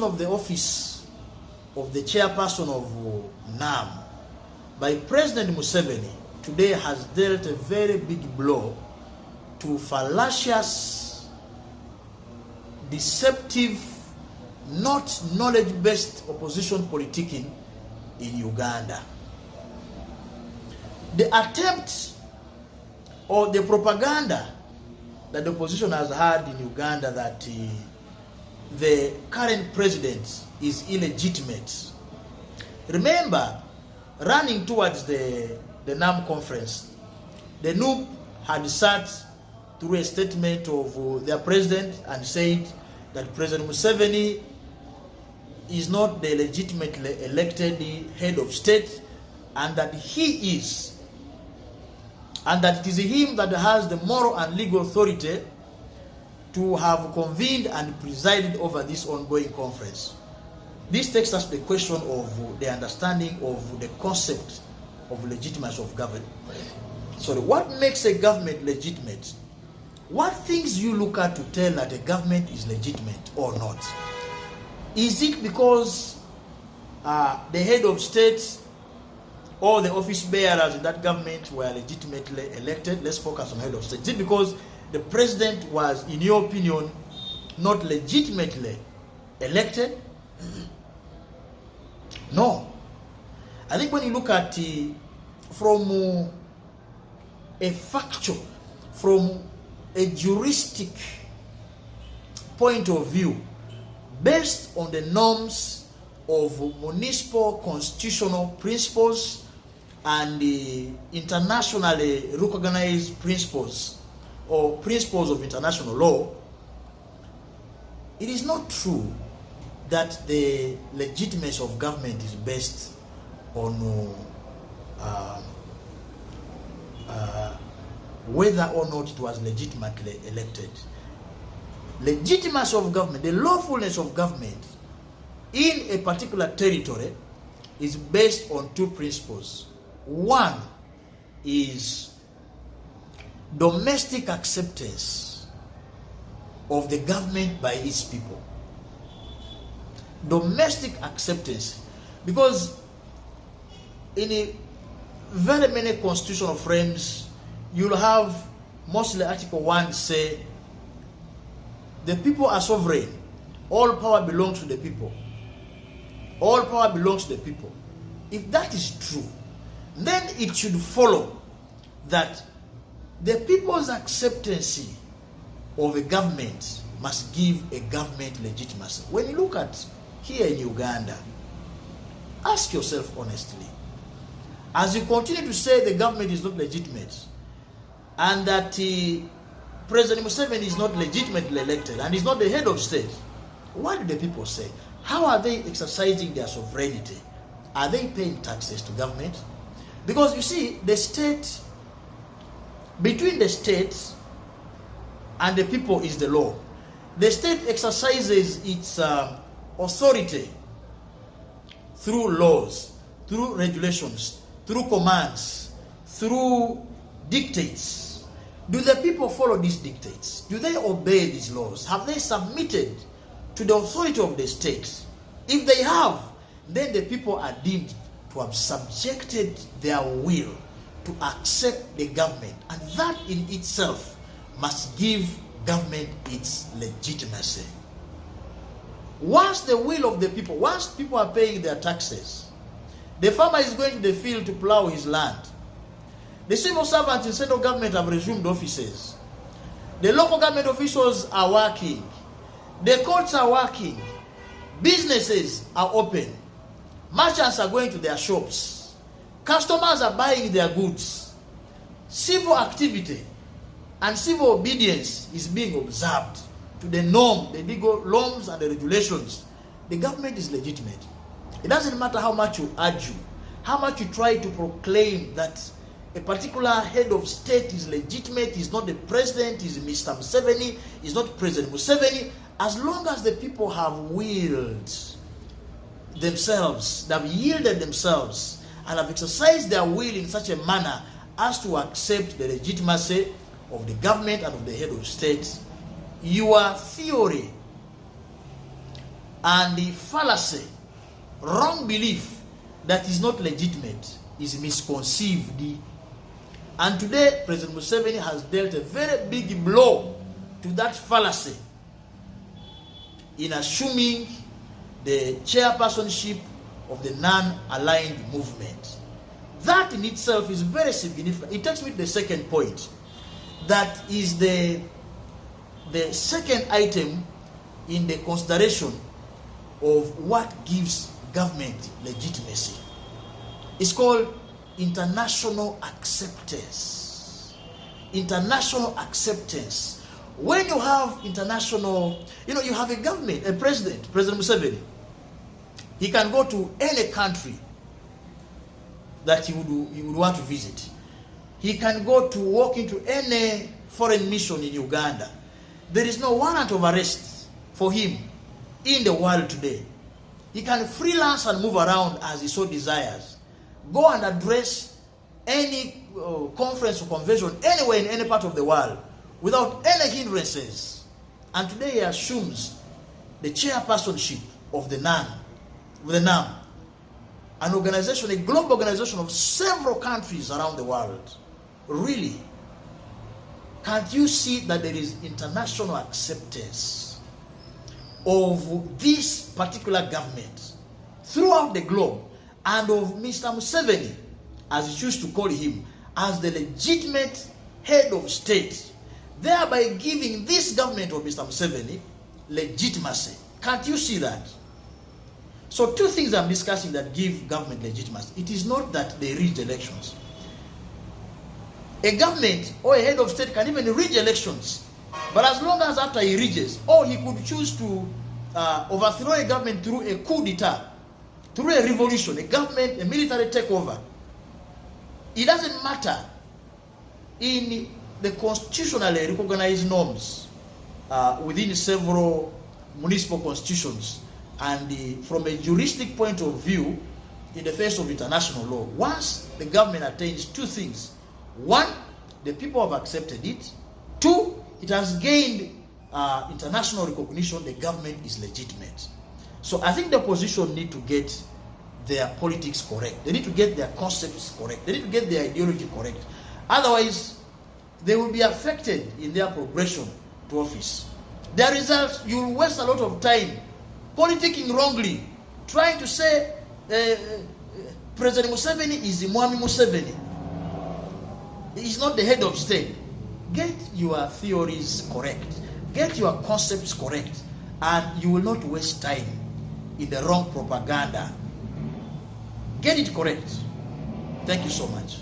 of the office of the chairperson of NAM by President Museveni today has dealt a very big blow to fallacious, deceptive, not knowledge-based opposition politicking in Uganda. The attempt or the propaganda that the opposition has had in Uganda that the current president is illegitimate. Remember, running towards the NAM conference, the NUP had sat through a statement of their president and said that President Museveni is not the legitimately elected head of state, and that he is, and that it is him that has the moral and legal authority to have convened and presided over this ongoing conference. This takes us to the question of the understanding of the concept of legitimacy of government. Sorry, what makes a government legitimate? What things you look at to tell that a government is legitimate or not? Is it because the head of state or the office bearers in that government were legitimately elected? Let's focus on head of state. Is it because the president was, in your opinion, not legitimately elected? No. I think when you look at from a factual, from a juristic point of view, based on the norms of municipal constitutional principles and the internationally recognized principles or principles of international law, it is not true that the legitimacy of government is based on whether or not it was legitimately elected. Legitimacy of government, the lawfulness of government in a particular territory is based on two principles. One is domestic acceptance of the government by its people. Domestic acceptance, because in a very many constitutional frames, you'll have mostly Article 1 say the people are sovereign. All power belongs to the people. All power belongs to the people. If that is true, then it should follow that the people's acceptance of a government must give a government legitimacy. When you look at here in Uganda, ask yourself honestly, as you continue to say the government is not legitimate and that President Museveni is not legitimately elected and is not the head of state, what do the people say? How are they exercising their sovereignty? Are they paying taxes to government? Because you see, the state, between the state and the people is the law. The state exercises its authority through laws, through regulations, through commands, through dictates. Do the people follow these dictates? Do they obey these laws? Have they submitted to the authority of the state? If they have, then the people are deemed to have subjected their will to accept the government, and that in itself must give government its legitimacy. Once the will of the people, once people are paying their taxes, the farmer is going to the field to plow his land. The civil servants in central government have resumed offices. The local government officials are working. The courts are working. Businesses are open. Merchants are going to their shops. Customers are buying their goods. Civil activity and civil obedience is being observed to the norm, the legal norms and the regulations. The government is legitimate. It doesn't matter how much you argue, how much you try to proclaim that a particular head of state is legitimate, is not the president, is Mr. Museveni, is not President Museveni. As long as the people have willed themselves, they have yielded themselves, and have exercised their will in such a manner as to accept the legitimacy of the government and of the head of state, your theory And the fallacy, wrong belief that is not legitimate is misconceived. And today, President Museveni has dealt a very big blow to that fallacy in assuming the chairpersonship of the non-aligned movement. That in itself is very significant. It takes me to the second point. That is the second item in the consideration of what gives government legitimacy. It's called international acceptance. International acceptance. When you have international, you have a government, a president, President Museveni. He can go to any country that he would want to visit. He can go to walk into any foreign mission in Uganda. There is no warrant of arrest for him in the world today. He can freelance and move around as he so desires. Go and address any conference or convention anywhere in any part of the world without any hindrances. And today he assumes the chairpersonship of the NAM, an organization, a global organization of several countries around the world. Really, can't you see that there is international acceptance of this particular government throughout the globe, and of Mr. Museveni, as he choose to call him, as the legitimate head of state, thereby giving this government of Mr. Museveni legitimacy? Can't you see that? So two things I'm discussing that give government legitimacy. It is not that they rig elections. A government or a head of state can even rig elections. But as long as after he rigs, or he could choose to overthrow a government through a coup d'etat, through a revolution, a government, a military takeover. It doesn't matter. In the constitutionally recognized norms within several municipal constitutions, and from a juristic point of view, in the face of international law, once the government attains two things: one, the people have accepted it; two, it has gained international recognition, the government is legitimate. So I think the opposition need to get their politics correct. They need to get their concepts correct. They need to get their ideology correct. Otherwise, they will be affected in their progression to office. Their results, you will waste a lot of time politicking wrongly, trying to say President Museveni is Mwami Museveni. He is not the head of state. Get your theories correct. Get your concepts correct. And you will not waste time in the wrong propaganda. Get it correct. Thank you so much.